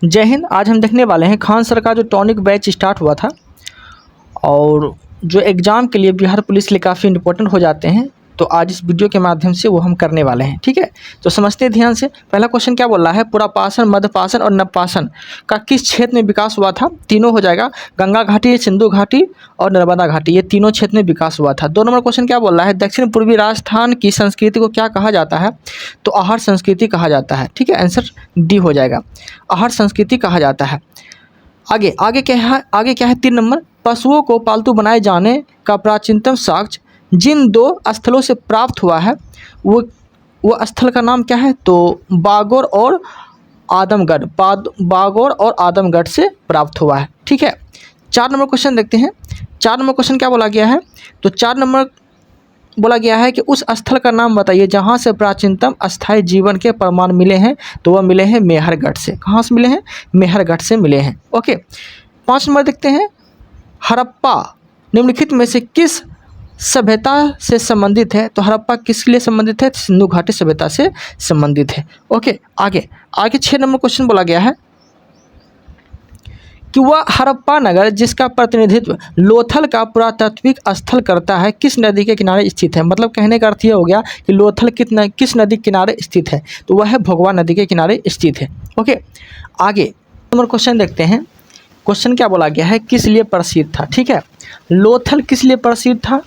जय हिंद। आज हम देखने वाले हैं खान सर का जो टॉनिक बैच स्टार्ट हुआ था और जो एग्ज़ाम के लिए बिहार पुलिस के लिए काफ़ी इंपॉर्टेंट हो जाते हैं, तो आज इस वीडियो के माध्यम से वो हम करने वाले हैं। ठीक है, तो समझते हैं ध्यान से। पहला क्वेश्चन क्या बोल रहा है, पुरापाषाण, मध्यपाषाण और नवपाषाण का किस क्षेत्र में विकास हुआ था? तीनों हो जाएगा, गंगा घाटी, सिंधु घाटी और नर्मदा घाटी, ये तीनों क्षेत्र में विकास हुआ था। 2 नंबर क्वेश्चन क्या बोल रहा है, दक्षिण पूर्वी राजस्थान की संस्कृति को क्या कहा जाता है? तो आहार संस्कृति कहा जाता है। ठीक है, आंसर डी हो जाएगा, आहार संस्कृति कहा जाता है। आगे आगे क्या है 3 नंबर, पशुओं को पालतू बनाए जाने का प्राचीनतम साक्ष्य जिन 2 स्थलों से प्राप्त हुआ है वो स्थल का नाम क्या है? तो बागौर और आदमगढ़, बागौर और आदमगढ़ से प्राप्त हुआ है। ठीक है, 4 नंबर क्वेश्चन देखते हैं। 4 नंबर क्वेश्चन क्या बोला गया है, तो 4 नंबर बोला गया है कि उस स्थल का नाम बताइए जहाँ से प्राचीनतम अस्थायी जीवन के प्रमाण मिले हैं। तो वह मिले हैं मेहरगढ़ से। कहाँ से मिले हैं? मेहरगढ़ से मिले हैं। ओके, 5 नंबर देखते हैं, हड़प्पा निम्नलिखित में से किस सभ्यता से संबंधित है? तो हड़प्पा किसके लिए संबंधित है? सिंधु घाटी सभ्यता से संबंधित है। ओके, आगे 6 नंबर क्वेश्चन बोला गया है कि वह हड़प्पा नगर जिसका प्रतिनिधित्व लोथल का पुरातात्विक स्थल करता है किस नदी के किनारे स्थित है? मतलब कहने का अर्थ यह हो गया कि लोथल किस नदी के किनारे स्थित है? तो वह है भोगवा नदी के किनारे स्थित है। ओके, आगे नंबर क्वेश्चन देखते हैं। क्वेश्चन क्या बोला गया है, किस लिए प्रसिद्ध था? ठीक है, लोथल किस लिए प्रसिद्ध था?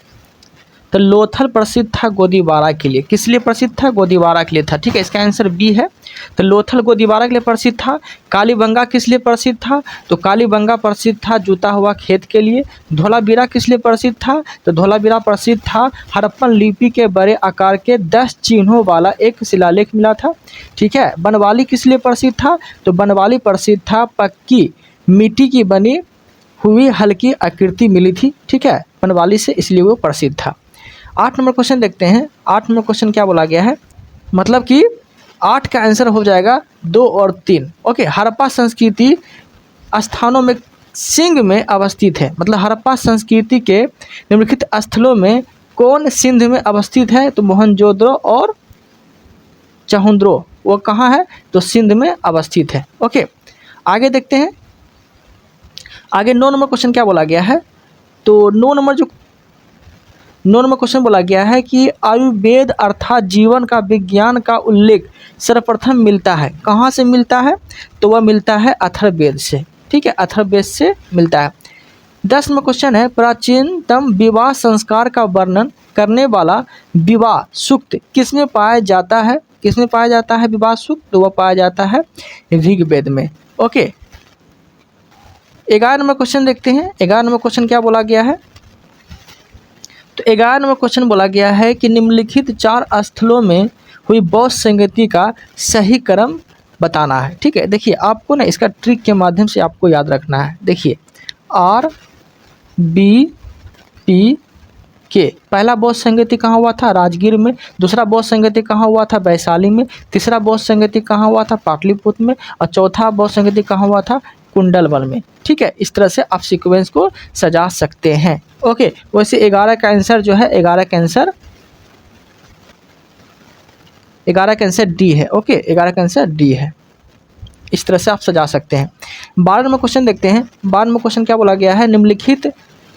तो लोथल प्रसिद्ध था गोदीबारा के लिए। किस लिए प्रसिद्ध था? गोदीबारा के लिए था। ठीक है, इसका आंसर बी है। तो लोथल गोदीबारा के लिए प्रसिद्ध था। कालीबंगा किस लिए प्रसिद्ध था? तो कालीबंगा प्रसिद्ध था जुता हुआ खेत के लिए। धोलावीरा किस लिए प्रसिद्ध था? तो धोलावीरा प्रसिद्ध था हड़प्पन लिपि के बड़े आकार के 10 चिन्हों वाला एक शिलालेख मिला था। ठीक है, बनवाली किस लिए प्रसिद्ध था? तो बनवाली प्रसिद्ध था पक्की मिट्टी की बनी हुई हल्की आकृति मिली थी। ठीक है, बनवाली से, इसलिए वो प्रसिद्ध था। 8 नंबर क्वेश्चन देखते हैं। 8 नंबर क्वेश्चन क्या बोला गया है, मतलब कि 8 का आंसर हो जाएगा 2 और 3। ओके, हड़प्पा संस्कृति स्थानों में सिंध में अवस्थित है। मतलब हड़प्पा संस्कृति के निम्नलिखित स्थलों में कौन सिंध में अवस्थित है? तो मोहनजोदड़ो और चहुंद्रो, वो कहाँ है? तो सिंध में अवस्थित है। ओके, आगे देखते हैं। आगे 9 नंबर क्वेश्चन क्या बोला गया है, तो 9 नंबर क्वेश्चन बोला गया है कि आयुर्वेद अर्थात जीवन का विज्ञान का उल्लेख सर्वप्रथम मिलता है। कहाँ से मिलता है? तो वह मिलता है अथर्ववेद से। ठीक है, अथर्ववेद से मिलता है। 10 नंबर क्वेश्चन है, प्राचीनतम विवाह संस्कार का वर्णन करने वाला विवाह सूक्त किसमें पाया जाता है? किसमें पाया जाता है विवाह सूक्त? तो वह पाया जाता है ऋग्वेद में। ओके, 11 नंबर क्वेश्चन देखते हैं। 11 नंबर क्वेश्चन क्या बोला गया है, तो 11 नंबर क्वेश्चन बोला गया है कि निम्नलिखित 4 स्थलों में हुई बौद्ध संगति का सही क्रम बताना है। ठीक है, देखिए आपको ना इसका ट्रिक के माध्यम से आपको याद रखना है। देखिए RBPK, पहला बौद्ध संगति कहाँ हुआ था? राजगीर में। दूसरा बौद्ध संगति कहाँ हुआ था? वैशाली में। तीसरा बौद्ध संगति कहाँ हुआ था? पाटलिपुत्र में। और चौथा बौद्ध संगति कहाँ हुआ था? कुंडलबल में। ठीक है, इस तरह से आप सीक्वेंस को सजा सकते हैं। ओके, वैसे 11 का आंसर जो है 11 का आंसर डी है। ओके, 11 का आंसर डी है। इस तरह से आप सजा सकते हैं। 12 नंबर क्वेश्चन देखते हैं। 12 नंबर क्वेश्चन क्या बोला गया है, निम्नलिखित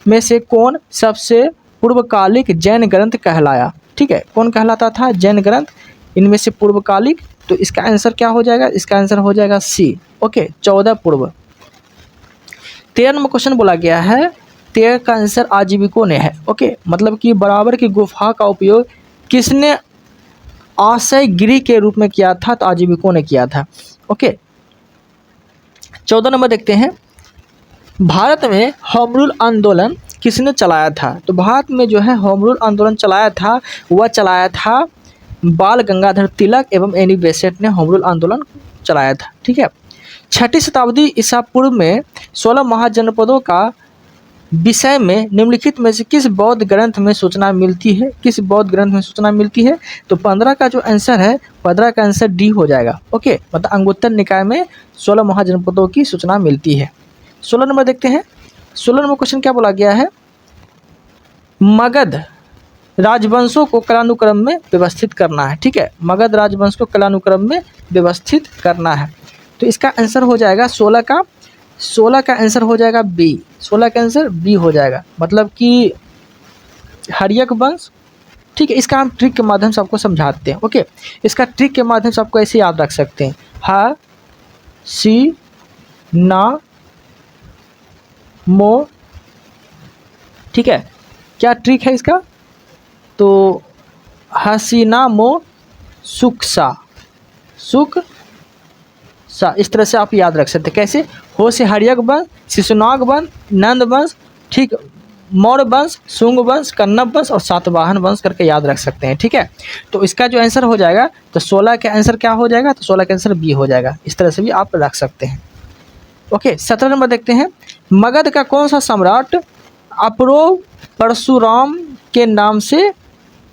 में से कौन सबसे पूर्वकालिक जैन ग्रंथ कहलाया? ठीक है, कौन कहलाता था? जैन ग्रंथ। इनमें से पूर्वकालिक, तो इसका आंसर क्या हो जाएगा? इसका आंसर हो जाएगा सी। ओके, 14 पूर्व। 13 नंबर क्वेश्चन बोला गया है, 13 का आंसर आजीविकों ने है। ओके, मतलब कि बराबर की गुफा का उपयोग किसने आशय गृह के रूप में किया था? तो आजीविकों ने किया था। ओके, 14 नंबर देखते हैं, भारत में होम रूल आंदोलन किसने चलाया था? तो भारत में जो है होम रूल आंदोलन चलाया था, वह चलाया था बाल गंगाधर तिलक एवं एनी बेसेंट ने होम रूल आंदोलन चलाया था। ठीक है, 6ठी शताब्दी ईसा पूर्व में 16 महाजनपदों का विषय में निम्नलिखित में से किस बौद्ध ग्रंथ में सूचना मिलती है? किस बौद्ध ग्रंथ में सूचना मिलती है? तो 15 का जो आंसर है, 15 का आंसर डी हो जाएगा। ओके, मतलब अंगुत्तर निकाय में 16 महाजनपदों की सूचना मिलती है। 16 नंबर देखते हैं। 16 नंबर क्वेश्चन क्या बोला गया है, मगध राजवंशों को कालानुक्रम में व्यवस्थित करना है। ठीक है, मगध राजवंश को कालानुक्रम में व्यवस्थित करना है। तो इसका आंसर हो जाएगा 16 का आंसर हो जाएगा बी। 16 का आंसर बी हो जाएगा, मतलब कि हर्यक वंश। ठीक है, इसका हम ट्रिक के माध्यम से आपको समझाते हैं। ओके, इसका ट्रिक के माध्यम से आपको ऐसे याद रख सकते हैं, हा सी ना मो। ठीक है, क्या ट्रिक है इसका? तो हसीना मो सुख सा, इस तरह से आप याद रख सकते हैं। कैसे? हो से हर्यक वंश, शिशुनाग वंश, नंद वंश, ठीक, मौर्य वंश, शुंग वंश, कन्नब वंश और सातवाहन वंश करके याद रख सकते हैं। ठीक है, तो इसका जो आंसर हो जाएगा, तो 16 का आंसर क्या हो जाएगा? तो 16 का आंसर बी हो जाएगा। इस तरह से भी आप रख सकते हैं। ओके, 17 नंबर देखते हैं। मगध का कौन सा सम्राट अप्रो परशुराम के नाम से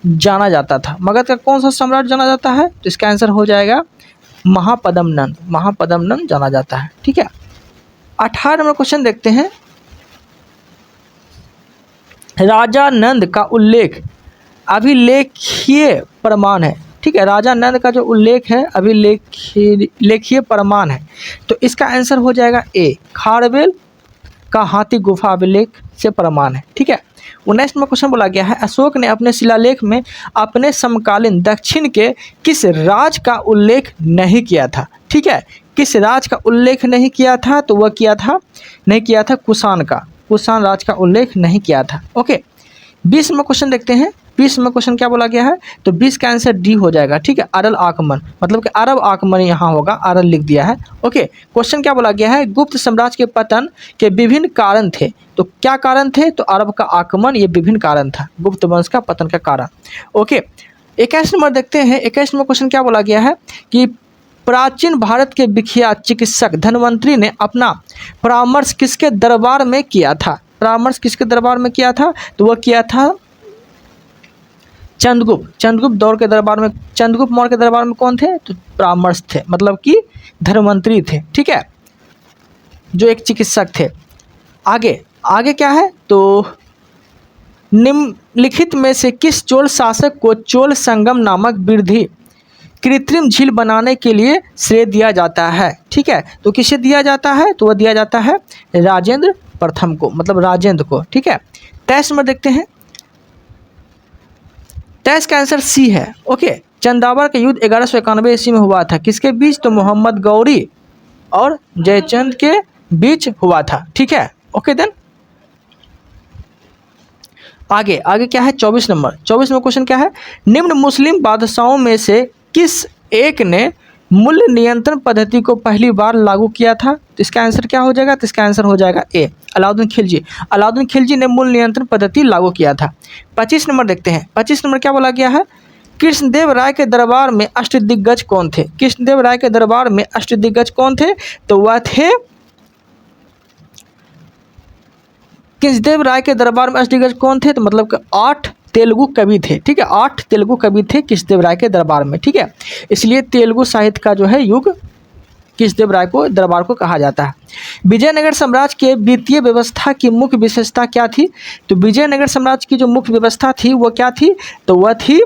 जाना जाता था? मगध का कौन सा सम्राट जाना जाता है? तो इसका आंसर हो जाएगा महापद्मनंद। महापद्मनंद जाना जाता है। ठीक है, 18 नंबर क्वेश्चन देखते हैं। राजा नंद का उल्लेख अभिलेखीय प्रमाण है। ठीक है, राजा नंद का जो उल्लेख है अभिलेखीय प्रमाण है। तो इसका आंसर हो जाएगा ए, खारवेल का हाथी गुफा अभिलेख से प्रमाण है। ठीक है, 19 में क्वेश्चन बोला गया है, अशोक ने अपने शिलालेख में अपने समकालीन दक्षिण के किस राज का उल्लेख नहीं किया था? ठीक है, किस राज का उल्लेख नहीं किया था? तो वह नहीं किया था कुषाण का, कुषाण राज का उल्लेख नहीं किया था। ओके, 20 में क्वेश्चन देखते हैं। 20 में क्वेश्चन क्या बोला गया है? तो 20 का आंसर डी हो जाएगा। ठीक है, अरल आक्रमण, मतलब कि अरब आक्रमण यहाँ होगा, अरल लिख दिया है। ओके, क्वेश्चन क्या बोला गया है? गुप्त साम्राज्य के पतन के विभिन्न कारण थे। तो क्या कारण थे? तो अरब का आक्रमण, ये विभिन्न कारण था गुप्त वंश का पतन का कारण। ओके, 21 नंबर देखते हैं। 21 में क्वेश्चन क्या बोला गया है कि प्राचीन भारत के विख्यात चिकित्सक धन्वंतरि ने अपना परामर्श किसके दरबार में किया था? परामर्श किसके दरबार में किया था? तो वह किया था चंद्रगुप्त दौर के दरबार में। चंद्रगुप्त मौर्य के दरबार में कौन थे? तो परामर्श थे, मतलब कि धन्वंतरि थे। ठीक है, जो एक चिकित्सक थे। आगे क्या है? तो निम्नलिखित में से किस चोल शासक को चोल संगम नामक वृद्धि कृत्रिम झील बनाने के लिए श्रेय दिया जाता है? ठीक है, तो किसे दिया जाता है? तो वह दिया जाता है राजेंद्र प्रथम को, मतलब राजेंद्र को। ठीक है, 23 में देखते हैं। 23 का आंसर सी है। ओके, चंदावर का युद्ध 1191 ईस्वी में हुआ था, किसके बीच? तो मोहम्मद गौरी और जयचंद के बीच हुआ था। ठीक है, ओके देन आगे क्या है? 24 नंबर। 24 में क्वेश्चन क्या है? निम्न मुस्लिम बादशाहों में से किस एक ने मूल्य नियंत्रण पद्धति को पहली बार लागू किया था? तो इसका आंसर क्या हो जाएगा? तो इसका आंसर हो जाएगा ए, अलाउद्दीन खिलजी। अलाउद्दीन खिलजी ने मूल्य नियंत्रण पद्धति लागू किया था। 25 नंबर देखते हैं। 25 नंबर क्या बोला गया है? कृष्णदेव राय के दरबार में अष्टदिग्गज कौन थे? कृष्णदेव राय के दरबार में अष्टदिग्गज कौन थे? तो वह थे कृष्णदेव राय के दरबार में अष्टदिग्गज कौन थे? तो मतलब कि 8 तेलुगु कवि थे। ठीक है, 8 तेलुगु कवि थे कृष्णदेव राय के दरबार में। ठीक है, इसलिए तेलुगु साहित्य का जो है युग कृष्णदेव राय को दरबार को कहा जाता है। विजयनगर साम्राज्य के वित्तीय व्यवस्था की मुख्य विशेषता क्या थी? तो विजयनगर साम्राज्य की जो मुख्य व्यवस्था थी वो क्या थी? तो वह थी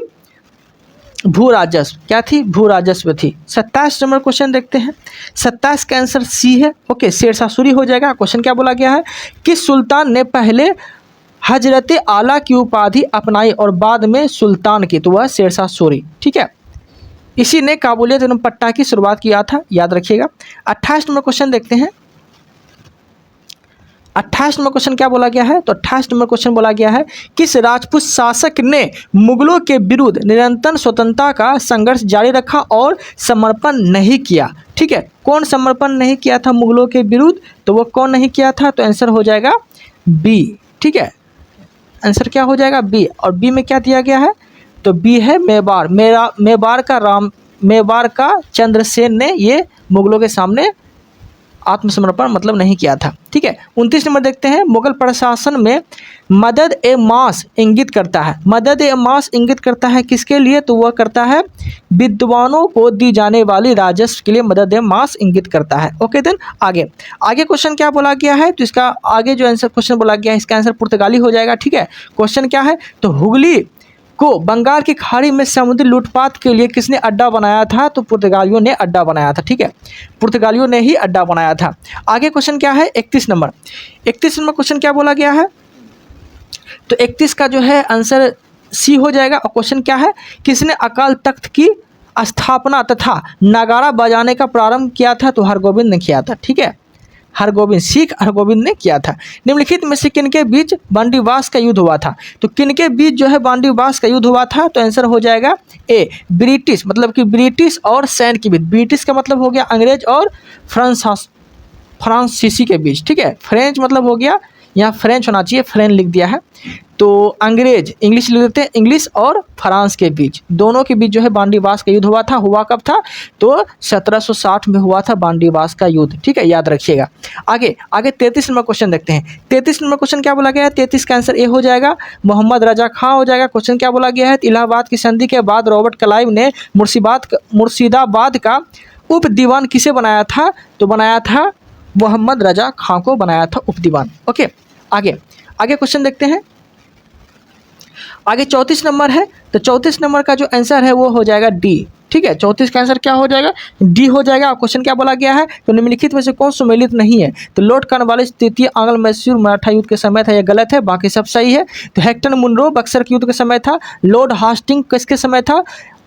भू राजस्व। क्या थी? भू राजस्व थी। 27 नंबर क्वेश्चन देखते हैं। 27 का आंसर सी है। ओके, शेरशाह सूरी हो जाएगा। क्वेश्चन क्या बोला गया है? किस सुल्तान ने पहले हजरत आला की उपाधि अपनाई और बाद में सुल्तान की? तो वह शेरशाह सूरी। ठीक है, इसी ने काबुलियत एवं पट्टा की शुरुआत किया था, याद रखिएगा। 28 नंबर क्वेश्चन देखते हैं। 28 नंबर क्वेश्चन क्या बोला गया है? तो 28 नंबर क्वेश्चन बोला गया है, किस राजपूत शासक ने मुगलों के विरुद्ध निरंतर स्वतंत्रता का संघर्ष जारी रखा और समर्पण नहीं किया? ठीक है, कौन समर्पण नहीं किया था मुगलों के विरुद्ध? तो वो कौन नहीं किया था? तो आंसर हो जाएगा बी। ठीक है, आंसर क्या हो जाएगा? बी। और बी में क्या दिया गया है? तो बी है मेवाड़। मेवाड़ का चंद्रसेन ने ये मुगलों के सामने आत्मसमर्पण मतलब नहीं किया था। ठीक है, 29 नंबर देखते हैं। मुगल प्रशासन में मदद ए मास इंगित करता है। मदद ए मास इंगित करता है किसके लिए? तो वह करता है विद्वानों को दी जाने वाली राजस्व के लिए मदद ए मास इंगित करता है। ओके देन आगे क्वेश्चन क्या बोला गया है? तो इसका आगे जो आंसर क्वेश्चन बोला गया है इसका आंसर पुर्तगाली हो जाएगा। ठीक है, क्वेश्चन क्या है? तो को बंगाल की खाड़ी में समुद्री लूटपाट के लिए किसने अड्डा बनाया था? तो पुर्तगालियों ने अड्डा बनाया था। ठीक है, पुर्तगालियों ने ही अड्डा बनाया था। आगे क्वेश्चन क्या है? 31 नंबर। 31 नंबर क्वेश्चन क्या बोला गया है? तो 31 का जो है आंसर सी हो जाएगा। और क्वेश्चन क्या है? किसने अकाल तख्त की स्थापना तथा नगाड़ा बजाने का प्रारंभ किया था? तो हरगोविंद ने किया था। ठीक है, हरगोविंद, सिख हरगोविंद ने किया था। निम्नलिखित में से किनके बीच बांडीवास का युद्ध हुआ था? तो किनके बीच जो है बांडीवास का युद्ध हुआ था? तो आंसर हो जाएगा ए, ब्रिटिश, मतलब कि ब्रिटिश और सैन के बीच। ब्रिटिश का मतलब हो गया अंग्रेज और फ्रांसीसी के बीच। ठीक है, फ्रेंच मतलब हो गया, यहाँ फ्रेंच होना चाहिए, फ्रेंच लिख दिया है। तो अंग्रेज, इंग्लिश लिख देते हैं, इंग्लिश और फ्रांस के बीच, दोनों के बीच जो है बांडीवास का युद्ध हुआ था। हुआ कब था? तो 1760 में हुआ था बांडीवास का युद्ध। ठीक है, याद रखिएगा। आगे 33 नंबर क्वेश्चन देखते हैं। 33 नंबर क्वेश्चन क्या बोला गया है? 33 का आंसर ए हो जाएगा, मोहम्मद रजा खां हो जाएगा। क्वेश्चन क्या बोला गया है? इलाहाबाद की संधि के बाद रॉबर्ट क्लाइव ने मुर्शिदाबाद का उप दीवान किसे बनाया था? तो बनाया था मोहम्मद रजा खां को बनाया था उप दीवान। ओके, आगे क्वेश्चन देखते हैं। आगे 34 नंबर है। तो 34 नंबर का जो आंसर है वो हो जाएगा डी। ठीक है, 34 का आंसर क्या हो जाएगा? डी हो जाएगा। क्वेश्चन क्या बोला गया है? तो निम्नलिखित में से कौन सुमेलित नहीं है? तो लॉर्ड कॉर्नवालिस तृतीय आंग्ल मैसूर मराठा युद्ध के समय था, यह गलत है, बाकी सब सही है। तो हेक्टर मुनरो बक्सर के युद्ध के समय था। लॉर्ड हास्टिंग किसके समय था?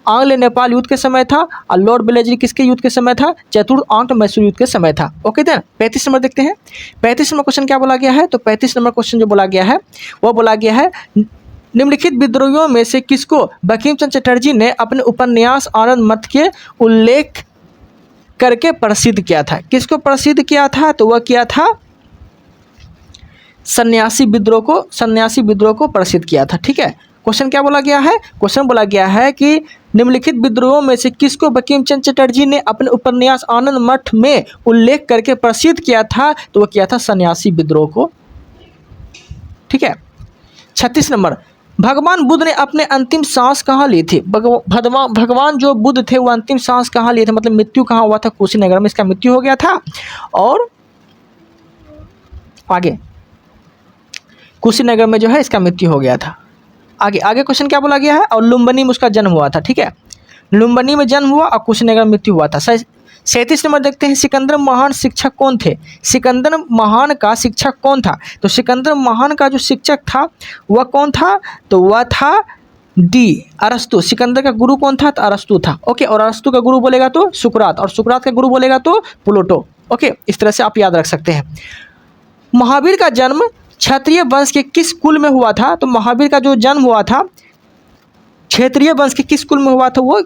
आंग्ल नेपाल युद्ध के समय था। और लॉर्ड बेलेजरी किसके युद्ध के समय था? चतुर्थ आंग्ल मैसूर युद्ध के समय था। ओके देन 35 नंबर देखते हैं। 35 नंबर क्वेश्चन क्या बोला गया है? तो 35 नंबर क्वेश्चन जो बोला गया है वो बोला गया है, निम्नलिखित विद्रोहियों में से किसको बंकिम चंद्र चटर्जी ने अपने उपन्यास आनंद मठ के उल्लेख करके प्रसिद्ध किया था? किसको प्रसिद्ध किया था? तो वह किया था सन्यासी विद्रोह को प्रसिद्ध किया था। ठीक है, क्वेश्चन क्या बोला गया है? क्वेश्चन बोला गया है कि निम्नलिखित विद्रोहों में से किसको बंकिम चंद्र चटर्जी ने अपने उपन्यास आनंद मठ में उल्लेख करके प्रसिद्ध किया था? तो वह किया था सन्यासी विद्रोह को। ठीक है, 36 नंबर, भगवान बुद्ध ने अपने अंतिम सांस कहाँ ली थी? भगवान जो बुद्ध थे वो अंतिम सांस कहाँ लिए थे, मतलब मृत्यु कहाँ हुआ था? कुशीनगर में इसका मृत्यु हो गया था। और आगे कुशीनगर में जो है इसका मृत्यु हो गया था। आगे क्वेश्चन क्या बोला गया है? और लुम्बिनी में उसका जन्म हुआ था। ठीक है, लुम्बिनी में जन्म हुआ और कुशीनगर में मृत्यु हुआ था। 37 नंबर देखते हैं, सिकंदर महान शिक्षक कौन थे? सिकंदर महान का शिक्षक कौन था? तो सिकंदर महान का जो शिक्षक था वह कौन था? तो वह था डी, अरस्तु। सिकंदर का गुरु कौन था? तो अरस्तु था। ओके, और अरस्तु का गुरु बोलेगा तो सुकरात, और सुकरात का गुरु बोलेगा तो प्लूटो। ओके, इस तरह से आप याद रख सकते हैं। महावीर का जन्म क्षत्रिय वंश के किस कुल में हुआ था? तो महावीर का जो जन्म हुआ था क्षत्रिय वंश के किस कुल में हुआ था? वो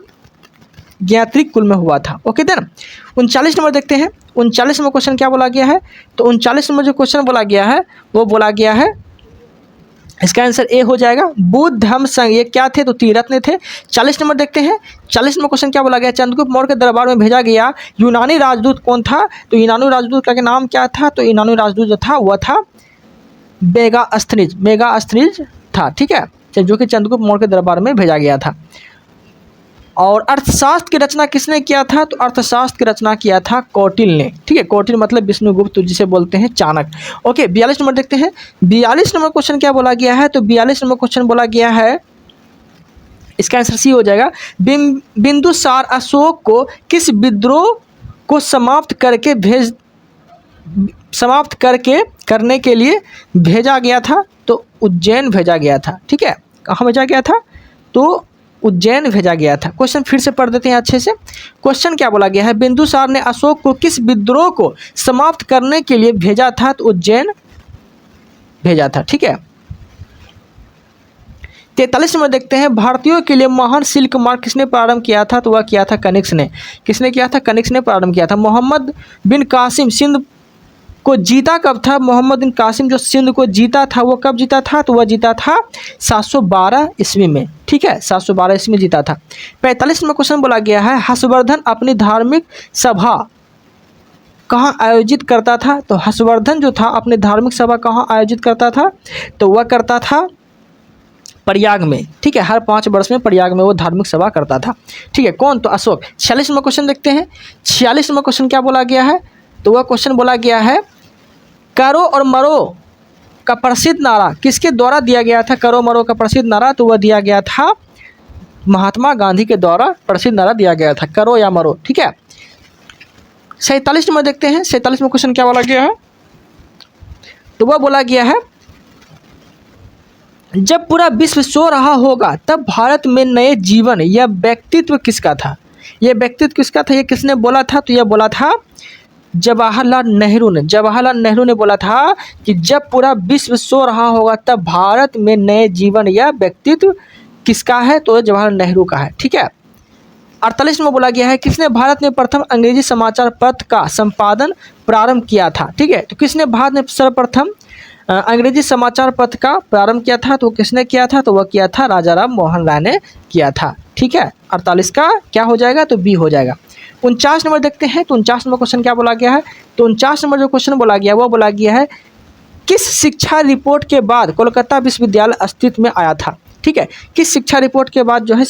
ज्ञात्रिक कुल में हुआ था। ओके देन 39 नंबर देखते हैं। 39 नंबर क्वेश्चन क्या बोला गया है? तो 39 नंबर जो क्वेश्चन बोला गया है वो बोला गया है, इसका आंसर ए हो जाएगा, बुद्ध धम्म संघ। ये क्या थे? तो त्रिरत्न थे। 40 नंबर देखते हैं। 40 नंबर क्वेश्चन क्या बोला गया? चंद्रगुप्त मौर्य के दरबार में भेजा गया यूनानी राजदूत कौन था? तो यूनानी राजदूत का नाम क्या था? तो यूनानी राजदूत जो था वह था मेगास्थनीज था। ठीक है, जो कि चंद्रगुप्त मौर्य के दरबार में भेजा गया था। और अर्थशास्त्र की रचना किसने किया था? तो अर्थशास्त्र की रचना किया था कौटिल्य ने। ठीक है, कौटिल्य मतलब विष्णुगुप्त जिसे बोलते हैं चाणक्य। ओके, 42 नंबर देखते हैं। 42 नंबर क्वेश्चन क्या बोला गया है? तो 42 नंबर क्वेश्चन बोला गया है, इसका आंसर सी हो जाएगा, बिंदुसार अशोक को किस विद्रोह को समाप्त करने के लिए भेजा गया था? तो उज्जैन भेजा गया था। ठीक है, कहाँ भेजा गया था? तो उज्जैन भेजा गया था। क्वेश्चन फिर से पढ़ देते हैं अच्छे से। क्वेश्चन क्या बोला गया है? बिंदुसार ने अशोक को किस विद्रोह को समाप्त करने के लिए भेजा था? तो उज्जैन भेजा था। ठीक है, 43 में देखते हैं, भारतीयों के लिए महान सिल्क मार्ग किसने प्रारंभ किया था? तो वह किया था कनिष्क ने। किसने किया था? कनिष्क ने प्रारंभ किया था। मोहम्मद बिन कासिम सिंध को जीता कब था? मोहम्मद बिन कासिम जो सिंध को जीता था वो कब जीता था? तो वह जीता था 712 ईस्वी में। ठीक है, 712 ईस्वी में जीता था। 45 में क्वेश्चन बोला गया है, हर्षवर्धन अपनी धार्मिक सभा कहाँ आयोजित करता था? तो हर्षवर्धन जो था अपनी धार्मिक सभा कहाँ आयोजित करता था? तो वह करता था प्रयाग में। ठीक है, हर 5 वर्ष में प्रयाग में वो धार्मिक सभा करता था। ठीक है, कौन? तो अशोक। 46 में क्वेश्चन देखते हैं। 46 में क्वेश्चन क्या बोला गया है? तो वह क्वेश्चन बोला गया है, करो और मरो का प्रसिद्ध नारा किसके द्वारा दिया गया था? करो मरो का प्रसिद्ध नारा तो वह दिया गया था महात्मा गांधी के द्वारा प्रसिद्ध नारा दिया गया था, करो या मरो। ठीक है, 47 नंबर देखते हैं। 47 में क्वेश्चन क्या बोला गया है? तो वह बोला गया है जब पूरा विश्व सो रहा होगा तब भारत में नए जीवन, यह व्यक्तित्व किसका था? यह व्यक्तित्व किसका था? यह किसने बोला था? तो यह बोला था जवाहरलाल नेहरू ने। जवाहरलाल नेहरू ने बोला था कि जब पूरा विश्व सो रहा होगा तब भारत में नए जीवन, यह व्यक्तित्व किसका है? तो जवाहरलाल नेहरू का है। ठीक है, 48 में बोला गया है किसने भारत में प्रथम अंग्रेजी समाचार पत्र का संपादन प्रारंभ किया था? ठीक है, तो किसने भारत में सर्वप्रथम अंग्रेजी समाचार पत्र का प्रारंभ किया था? तो किसने किया था? तो वह किया था राजा राम मोहन राय ने किया था। ठीक है, 48 का क्या हो जाएगा? तो बी हो जाएगा। 49 नंबर देखते हैं। तो 49 नंबर क्वेश्चन क्या बोला गया है? तो 49 नंबर जो क्वेश्चन बोला गया वो बोला गया है किस शिक्षा रिपोर्ट के बाद कोलकाता विश्वविद्यालय अस्तित्व में आया था? ठीक है, किस शिक्षा रिपोर्ट के बाद जो है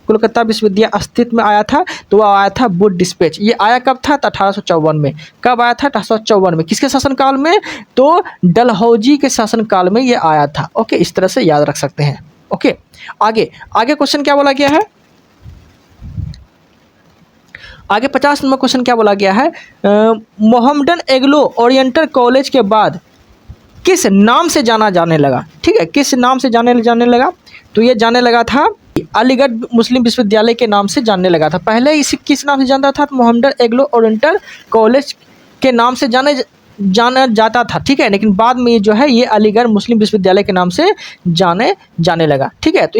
कोलकाता विश्वविद्यालय अस्तित्व में आया था? तो वह आया था वुड डिस्पैच। ये आया कब था? 1854 में। कब आया था? 1854 में। किसके शासनकाल में? तो डलहौजी के शासनकाल में ये आया था। ओके, इस तरह से याद रख सकते हैं। ओके, आगे क्वेश्चन क्या बोला गया है? आगे 50 नंबर क्वेश्चन क्या बोला गया है? मोहम्मडन एग्लो ओरिएंटल कॉलेज के बाद किस नाम से जाना जाने लगा? ठीक है, किस नाम से जाने लगा? तो ये जाने लगा था अलीगढ़ मुस्लिम विश्वविद्यालय के नाम से जानने लगा था। पहले इसे किस नाम से जानता था? तो मोहम्मदन एग्लो ओरिएंटल कॉलेज के नाम से जाना जाता था। ठीक है, लेकिन बाद में जो है ये अलीगढ़ मुस्लिम विश्वविद्यालय के नाम से जाने लगा। ठीक है, तो